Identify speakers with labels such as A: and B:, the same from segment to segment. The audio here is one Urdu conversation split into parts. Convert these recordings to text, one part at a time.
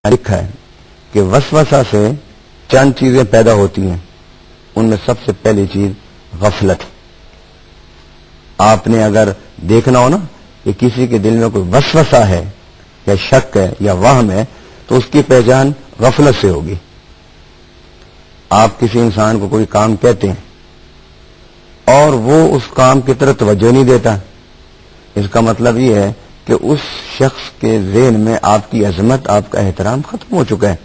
A: لکھا ہے کہ وسوسہ سے چند چیزیں پیدا ہوتی ہیں، ان میں سب سے پہلی چیز غفلت۔ آپ نے اگر دیکھنا ہو نا کہ کسی کے دل میں کوئی وسوسہ ہے یا شک ہے یا وہم ہے تو اس کی پہچان غفلت سے ہوگی۔ آپ کسی انسان کو کوئی کام کہتے ہیں اور وہ اس کام کی طرف توجہ نہیں دیتا، اس کا مطلب یہ ہے کہ اس شخص کے ذہن میں آپ کی عظمت، آپ کا احترام ختم ہو چکا ہے۔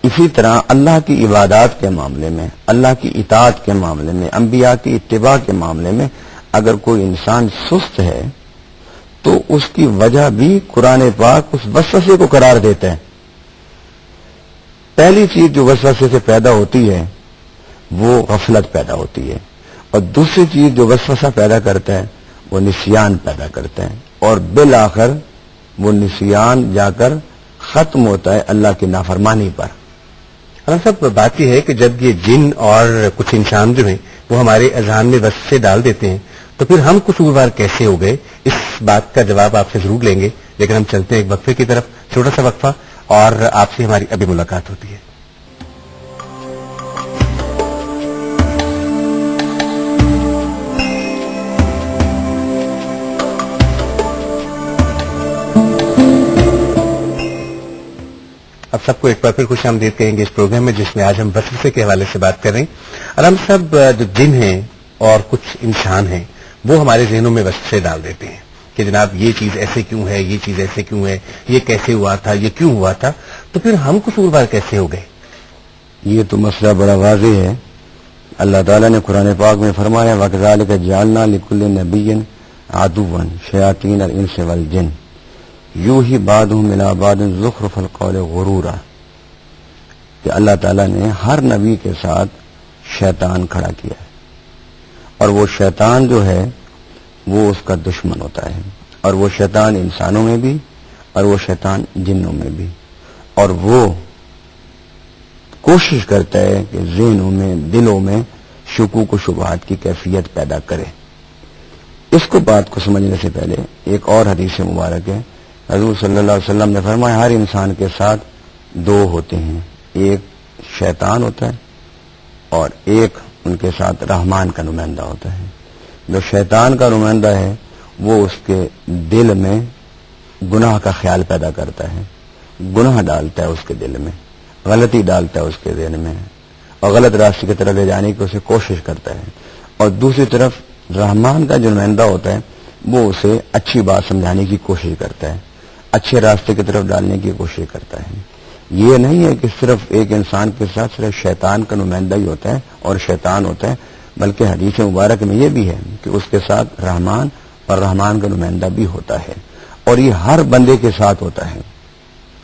A: اسی طرح اللہ کی عبادات کے معاملے میں، اللہ کی اطاعت کے معاملے میں، انبیاء کی اتباع کے معاملے میں اگر کوئی انسان سست ہے تو اس کی وجہ بھی قرآن پاک اس وسوسے کو قرار دیتا ہے۔ پہلی چیز جو وسوسے سے پیدا ہوتی ہے وہ غفلت پیدا ہوتی ہے، اور دوسری چیز جو وسوسہ پیدا کرتا ہے وہ نسیان پیدا کرتا ہے، اور بالآخر وہ نسیان جا کر ختم ہوتا ہے اللہ کی نافرمانی پر۔
B: صاحب بات یہ ہے کہ جب یہ جن اور کچھ انسان جو ہیں وہ ہمارے اذہان میں وسوسے ڈال دیتے ہیں تو پھر ہم قصوروار کیسے ہو گئے؟ اس بات کا جواب آپ سے ضرور لیں گے، لیکن ہم چلتے ہیں ایک وقفے کی طرف، چھوٹا سا وقفہ، اور آپ سے ہماری ابھی ملاقات ہوتی ہے۔ اب سب کو ایک بار پھر خوش آمدید کہیں گے اس پروگرام میں، جس میں آج ہم وسوسے کے حوالے سے بات کر رہے ہیں۔ علام صاحب، جو جن ہیں اور کچھ انسان ہیں وہ ہمارے ذہنوں میں وسوسے ڈال دیتے ہیں کہ جناب یہ چیز ایسے کیوں ہے، یہ چیز ایسے کیوں ہے، یہ کیسے ہوا تھا، یہ کیوں ہوا تھا، تو پھر ہم قصوروار کیسے ہو گئے؟
A: یہ تو مسئلہ بڑا واضح ہے۔ اللہ تعالیٰ نے قرآن پاک میں فرمایا وَكَذَلِكَ جَعَلْنَا لِكُلِّ نَبِيٍّ عَدُوًّا شَيَاطِينَ الْإِنسِ وَالْجِنِّ یوحی بعضهم الی بعض زخرف القول غرورا، کہ اللہ تعالیٰ نے ہر نبی کے ساتھ شیطان کھڑا کیا ہے، اور وہ شیطان جو ہے وہ اس کا دشمن ہوتا ہے، اور وہ شیطان انسانوں میں بھی اور وہ شیطان جنوں میں بھی، اور وہ کوشش کرتا ہے کہ ذہنوں میں، دلوں میں شکوک و شبہات کی کیفیت پیدا کرے۔ اس کو بات کو سمجھنے سے پہلے ایک اور حدیث مبارک ہے، حضور صلی اللہ علیہ وسلم نے فرمایا ہر انسان کے ساتھ دو ہوتے ہیں، ایک شیطان ہوتا ہے اور ایک ان کے ساتھ رحمان کا نمائندہ ہوتا ہے۔ جو شیطان کا نمائندہ ہے وہ اس کے دل میں گناہ کا خیال پیدا کرتا ہے، گناہ ڈالتا ہے اس کے دل میں، غلطی ڈالتا ہے اس کے ذہن میں، اور غلط راستے کی طرف لے جانے کی اسے کوشش کرتا ہے۔ اور دوسری طرف رحمان کا جو نمائندہ ہوتا ہے وہ اسے اچھی بات سمجھانے کی کوشش کرتا ہے، اچھے راستے کی طرف ڈالنے کی کوشش کرتا ہے۔ یہ نہیں ہے کہ صرف ایک انسان کے ساتھ صرف شیطان کا نمائندہ ہی ہوتا ہے اور شیطان ہوتا ہے، بلکہ حدیث مبارک میں یہ بھی ہے کہ اس کے ساتھ رحمان اور رحمان کا نمائندہ بھی ہوتا ہے، اور یہ ہر بندے کے ساتھ ہوتا ہے۔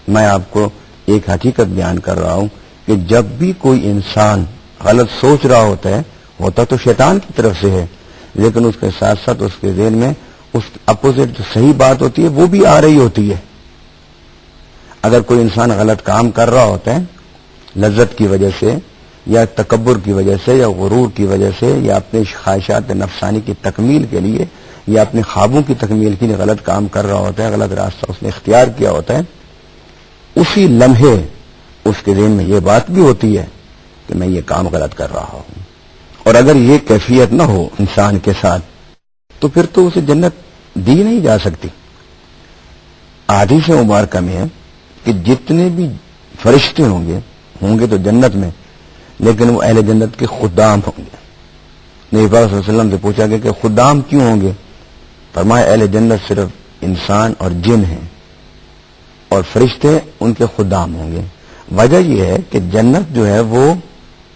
A: میں آپ کو ایک حقیقت بیان کر رہا ہوں کہ جب بھی کوئی انسان غلط سوچ رہا ہوتا تو شیطان کی طرف سے ہے، لیکن اس کے ساتھ ساتھ اس کے ذہن میں اس اپوزٹ جو صحیح بات ہوتی ہے وہ بھی آ رہی ہوتی ہے۔ اگر کوئی انسان غلط کام کر رہا ہوتا ہے لذت کی وجہ سے یا تکبر کی وجہ سے یا غرور کی وجہ سے یا اپنے خواہشات نفسانی کی تکمیل کے لیے یا اپنے خوابوں کی تکمیل کے لیے غلط کام کر رہا ہوتا ہے، غلط راستہ اس نے اختیار کیا ہوتا ہے، اسی لمحے اس کے ذہن میں یہ بات بھی ہوتی ہے کہ میں یہ کام غلط کر رہا ہوں۔ اور اگر یہ کیفیت نہ ہو انسان کے ساتھ تو پھر تو اسے جنت دی نہیں جا سکتی۔ حدیث مبارکہ میں ہے کہ جتنے بھی فرشتے ہوں گے تو جنت میں، لیکن وہ اہل جنت کے خدام ہوں گے۔ نبی پاک صلی اللہ علیہ وسلم سے پوچھا گیا کہ خدام کیوں ہوں گے؟ فرمایا اہل جنت صرف انسان اور جن ہیں اور فرشتے ان کے خدام ہوں گے۔ وجہ یہ ہے کہ جنت جو ہے وہ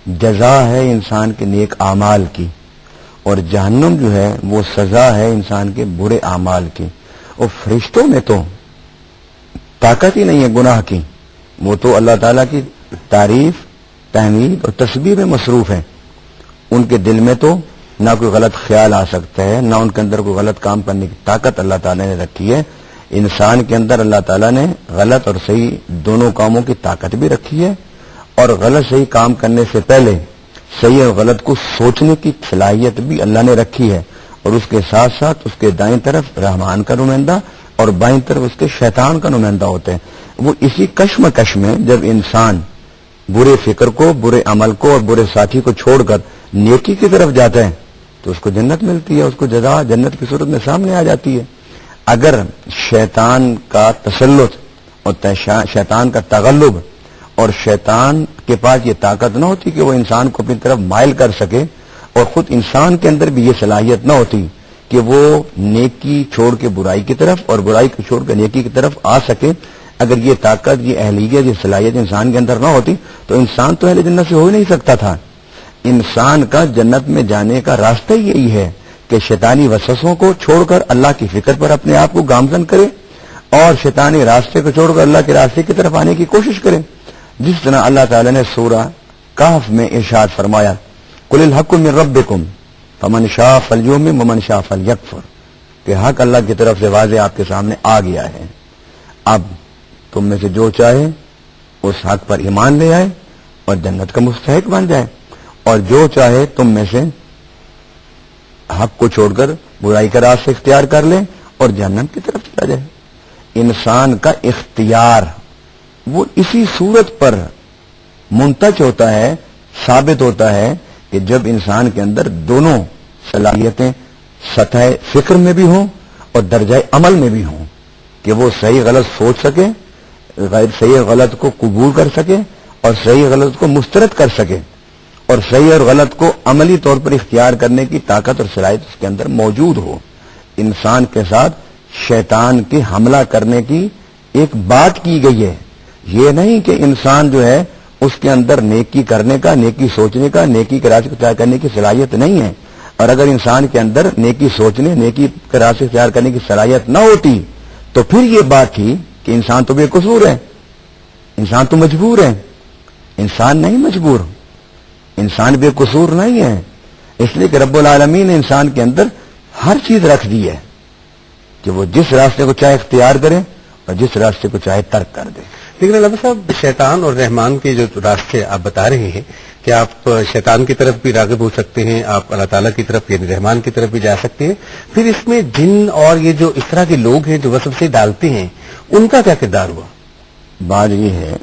A: جزا ہے انسان کے نیک اعمال کی، اور جہنم جو ہے وہ سزا ہے انسان کے برے اعمال کی۔ اور فرشتوں میں تو طاقت ہی نہیں ہے گناہ کی، وہ تو اللہ تعالیٰ کی تعریف، تحمید اور تسبیح میں مصروف ہیں۔ ان کے دل میں تو نہ کوئی غلط خیال آ سکتا ہے، نہ ان کے اندر کوئی غلط کام کرنے کی طاقت اللہ تعالیٰ نے رکھی ہے۔ انسان کے اندر اللہ تعالیٰ نے غلط اور صحیح دونوں کاموں کی طاقت بھی رکھی ہے، اور غلط صحیح کام کرنے سے پہلے صحیح اور غلط کو سوچنے کی صلاحیت بھی اللہ نے رکھی ہے، اور اس کے ساتھ ساتھ اس کے دائیں طرف رحمان کا نمائندہ اور بائیں طرف اس کے شیطان کا نمائندہ ہوتے ہیں۔ وہ اسی کشمکش میں جب انسان برے فکر کو، برے عمل کو اور برے ساتھی کو چھوڑ کر نیکی کی طرف جاتا ہے تو اس کو جنت ملتی ہے، اس کو جزا جنت کی صورت میں سامنے آ جاتی ہے۔ اگر شیطان کا تسلط اور شیطان کا تغلب اور شیطان کے پاس یہ طاقت نہ ہوتی کہ وہ انسان کو اپنی طرف مائل کر سکے، اور خود انسان کے اندر بھی یہ صلاحیت نہ ہوتی کہ وہ نیکی چھوڑ کے برائی کی طرف اور برائی کو چھوڑ کے نیکی کی طرف آ سکے، اگر یہ طاقت، یہ اہلیت، یہ صلاحیت انسان کے اندر نہ ہوتی تو انسان تو اہل جنت سے ہو ہی نہیں سکتا تھا۔ انسان کا جنت میں جانے کا راستہ یہی ہے کہ شیطانی وسوسوں کو چھوڑ کر اللہ کی فکر پر اپنے آپ کو گامزن کرے اور شیطانی راستے کو چھوڑ کر اللہ کے راستے کی طرف آنے کی کوشش کرے، جس طرح اللہ تعالی نے سورہ کہف میں ارشاد فرمایا، قل الحق من ربکم فمن شاء فلیؤمن ومن شاء فلیکفر، کہ حق اللہ کی طرف سے واضح آپ کے سامنے آ گیا ہے، اب تم میں سے جو چاہے اس حق پر ایمان لے آئے اور جنت کا مستحق بن جائے، اور جو چاہے تم میں سے حق کو چھوڑ کر برائی کا راستہ اختیار کر لے اور جہنم کی طرف چلا جائے۔ انسان کا اختیار وہ اسی صورت پر منتج ہوتا ہے، ثابت ہوتا ہے کہ جب انسان کے اندر دونوں صلاحیتیں سطح فکر میں بھی ہوں اور درجہ عمل میں بھی ہوں، کہ وہ صحیح غلط سوچ سکے، صحیح غلط کو قبول کر سکے اور صحیح غلط کو مسترد کر سکے، اور صحیح اور غلط کو عملی طور پر اختیار کرنے کی طاقت اور صلاحیت اس کے اندر موجود ہو۔ انسان کے ساتھ شیطان کے حملہ کرنے کی ایک بات کی گئی ہے، یہ نہیں کہ انسان جو ہے اس کے اندر نیکی کرنے کا، نیکی سوچنے کا، نیکی کے راستے اختیار کرنے کی صلاحیت نہیں ہے، اور اگر انسان کے اندر نیکی سوچنے، نیکی کے راستے اختیار کرنے کی صلاحیت نہ ہوتی تو پھر یہ بات تھی کہ انسان تو بے قصور ہے، انسان تو مجبور ہے۔ انسان نہیں مجبور، انسان بے قصور نہیں ہے، اس لیے کہ رب العالمین نے انسان کے اندر ہر چیز رکھ دی ہے کہ وہ جس راستے کو چاہے اختیار کرے اور جس راستے کو چاہے ترک کر دے۔
B: لیکن علامہ صاحب، شیطان اور رحمان کے جو راستے آپ بتا رہے ہیں کہ آپ شیطان کی طرف بھی راغب ہو سکتے ہیں، آپ اللہ تعالیٰ کی طرف یعنی رحمان کی طرف بھی جا سکتے ہیں، پھر اس میں جن اور یہ جو اس طرح کے لوگ ہیں جو وسوسے ڈالتے ہیں، ان کا کیا کردار ہوا؟
A: بات یہ ہے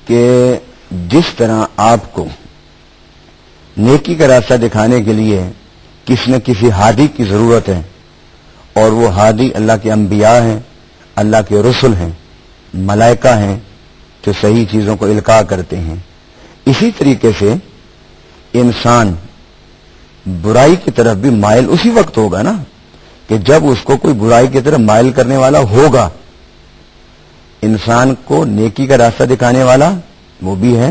A: کہ جس طرح آپ کو نیکی کا راستہ دکھانے کے لیے کسی نہ کسی ہادی کی ضرورت ہے، اور وہ ہادی اللہ کے انبیاء ہیں، اللہ کے رسل ہیں، ملائکہ ہیں جو صحیح چیزوں کو القاء کرتے ہیں، اسی طریقے سے انسان برائی کی طرف بھی مائل اسی وقت ہوگا نا کہ جب اس کو کوئی برائی کی طرف مائل کرنے والا ہوگا۔ انسان کو نیکی کا راستہ دکھانے والا وہ بھی ہے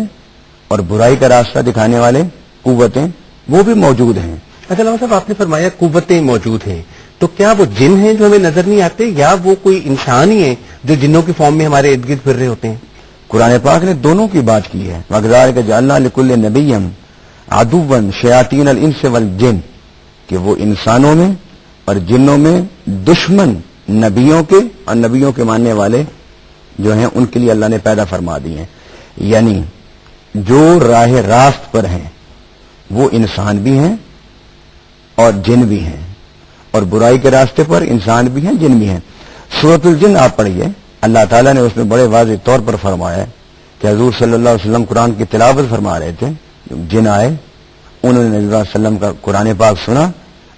A: اور برائی کا راستہ دکھانے والے قوتیں وہ بھی موجود ہیں۔
B: اچھا علامہ صاحب، آپ نے فرمایا قوتیں موجود ہیں، تو کیا وہ جن ہیں جو ہمیں نظر نہیں آتے، یا وہ کوئی انسان ہی ہیں جو جنوں کی فارم میں ہمارے ارد گرد پھر رہے ہوتے ہیں؟
A: قرآن پاک نے دونوں کی بات کی ہے، وَكَذَلِكَ جَعَلْنَا لِكُلِّ نَبِيٍّ عَدُوًّا شَيَاطِينَ الْإِنسِ وَالْجِنِّ، کہ وہ انسانوں میں اور جنوں میں دشمن نبیوں کے اور نبیوں کے ماننے والے جو ہیں ان کے لیے اللہ نے پیدا فرما دی ہیں، یعنی جو راہ راست پر ہیں وہ انسان بھی ہیں اور جن بھی ہیں، اور برائی کے راستے پر انسان بھی ہیں، جن بھی ہیں۔ سورۃ الجن آپ پڑھیے، اللہ تعالیٰ نے اس میں بڑے واضح طور پر فرمایا ہے کہ حضور صلی اللہ علیہ وسلم قرآن کی تلاوت فرما رہے تھے، جن آئے، انہوں نے نبی صلی اللہ علیہ وسلم کا قرآن پاک سنا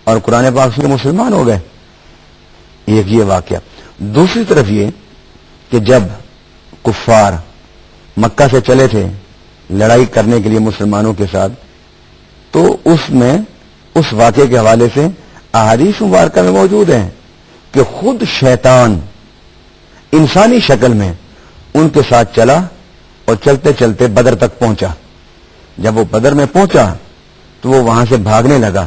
A: اور قرآن پاک سن کے مسلمان ہو گئے۔ ایک یہ واقعہ۔ دوسری طرف یہ کہ جب کفار مکہ سے چلے تھے لڑائی کرنے کے لیے مسلمانوں کے ساتھ، تو اس میں اس واقعے کے حوالے سے احادیث مبارکہ میں موجود ہیں کہ خود شیطان انسانی شکل میں ان کے ساتھ چلا اور چلتے چلتے بدر تک پہنچا۔ جب وہ بدر میں پہنچا تو وہ وہاں سے بھاگنے لگا،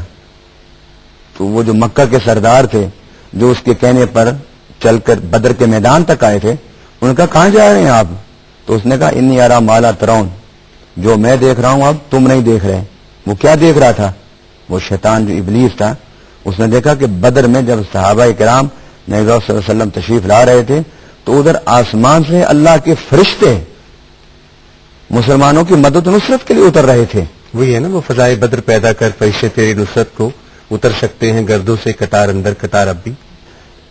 A: تو وہ جو مکہ کے سردار تھے جو اس کے کہنے پر چل کر بدر کے میدان تک آئے تھے، ان کا کہاں جا رہے ہیں آپ؟ تو اس نے کہا انی ارا مالا ترون، جو میں دیکھ رہا ہوں اب تم نہیں دیکھ رہے۔ وہ کیا دیکھ رہا تھا؟ وہ شیطان جو ابلیس تھا، اس نے دیکھا کہ بدر میں جب صحابہ کرام نبی صلی اللہ علیہ وسلم تشریف لا رہے تھے تو ادھر آسمان سے اللہ کے فرشتے مسلمانوں کی مدد و نصرت کے لیے اتر رہے تھے۔
B: وہی ہے نا، وہ فضائے بدر پیدا کر فرشتے تیری نصرت کو اتر سکتے ہیں گردوں سے قطار اندر قطار اب بھی۔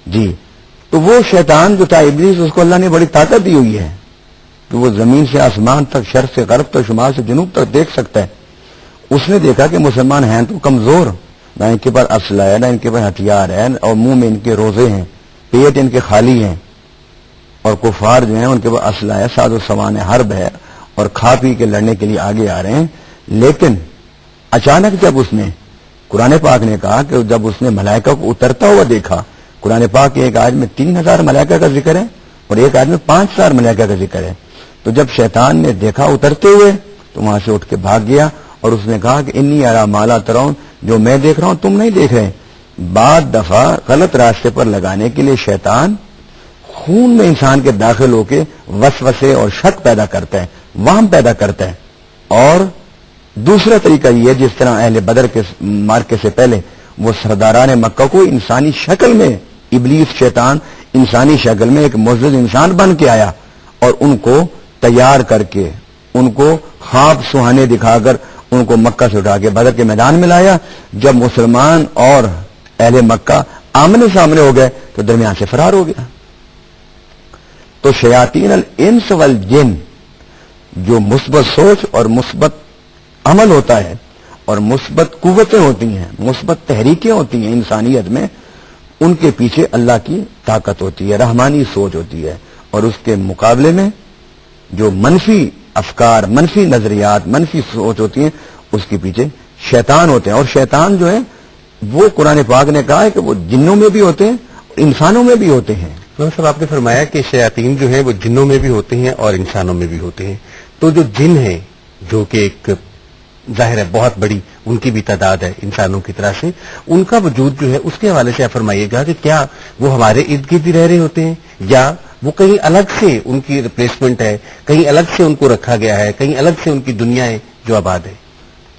A: جی، تو وہ شیطان جو تھا ابلیس، اس کو اللہ نے بڑی طاقت دی ہوئی ہے کہ وہ زمین سے آسمان تک، شرق سے غرب تک، شمال سے جنوب تک دیکھ سکتا ہے. اس نے دیکھا کہ مسلمان ہیں تو کمزور، نہ ان کے پاس اسلحہ ہے، نہ ان کے پاس ہتھیار ہے، اور منہ میں ان کے روزے ہیں، پیٹ ان کے خالی ہیں، اور کفار جو ہیں ان کے پاس اسلحہ ہے، ساز و سامان ہے، حرب ہے، اور کھا پی کے لڑنے کے لیے آگے آ رہے ہیں. لیکن اچانک جب اس نے، قرآن پاک نے کہا کہ جب اس نے ملائکہ کو اترتا ہوا دیکھا، قرآن پاک کے ایک آیت میں 3000 ملائکہ کا ذکر ہے اور ایک آیت میں 5000 ملائکہ کا ذکر ہے. تو جب شیطان نے دیکھا اترتے ہوئے تو وہاں سے اٹھ کے بھاگ گیا اور اس نے کہا کہ انی ارا مالا ترون، جو میں دیکھ رہا ہوں تم نہیں دیکھ رہے. بعض دفعہ غلط راستے پر لگانے کے لیے شیطان خون میں انسان کے داخل ہو کے وسوسے اور شک پیدا کرتا ہے، وہم پیدا کرتا ہے. اور دوسرا طریقہ یہ، جس طرح اہل بدر کے مارکے سے پہلے وہ سرداران مکہ کو انسانی شکل میں، ابلیس شیطان انسانی شکل میں ایک معزز انسان بن کے آیا اور ان کو تیار کر کے، ان کو خواب سہانے دکھا کر ان کو مکہ سے اٹھا کے بدر کے میدان میں لایا. جب مسلمان اور اہل مکہ آمنے سامنے ہو گئے تو درمیان سے فرار ہو گیا. تو شیاطین الانس والجن، جو مثبت سوچ اور مثبت عمل ہوتا ہے اور مثبت قوتیں ہوتی ہیں، مثبت تحریکیں ہوتی ہیں انسانیت میں، ان کے پیچھے اللہ کی طاقت ہوتی ہے، رحمانی سوچ ہوتی ہے. اور اس کے مقابلے میں جو منفی افکار، منفی نظریات، منفی سوچ ہوتی ہیں، اس کے پیچھے شیطان ہوتے ہیں. اور شیطان جو ہے وہ قرآن پاک نے کہا ہے کہ وہ جنوں میں بھی ہوتے ہیں، انسانوں میں بھی ہوتے ہیں.
B: صاحب آپ نے فرمایا کہ شیاطین جو ہیں وہ جنوں میں بھی ہوتے ہیں اور انسانوں میں بھی ہوتے ہیں. تو جو جن ہیں، جو کہ ایک ظاہر ہے بہت بڑی ان کی بھی تعداد ہے انسانوں کی طرح سے، ان کا وجود جو ہے اس کے حوالے سے آپ فرمائیے گا کہ کیا وہ ہمارے ارد گرد ہی رہ رہے ہوتے ہیں یا وہ کہیں الگ سے ان کی ریپلیسمنٹ ہے، کہیں الگ سے ان کو رکھا گیا ہے، کہیں الگ سے ان کی دنیا ہے جو آباد ہے؟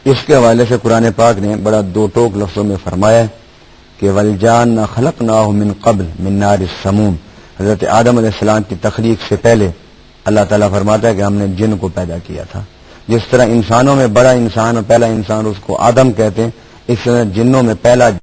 A: اس کے حوالے سے قرآن پاک نے بڑا دو ٹوک لفظوں میں فرمایا ہے کہ والجان خلقناہ من قبل من نار السموم. حضرت آدم علیہ السلام کی تخلیق سے پہلے اللہ تعالیٰ فرماتا ہے کہ ہم نے جن کو پیدا کیا تھا. جس طرح انسانوں میں بڑا انسان اور پہلا انسان اس کو آدم کہتے ہیں، اس طرح جنوں میں پہلا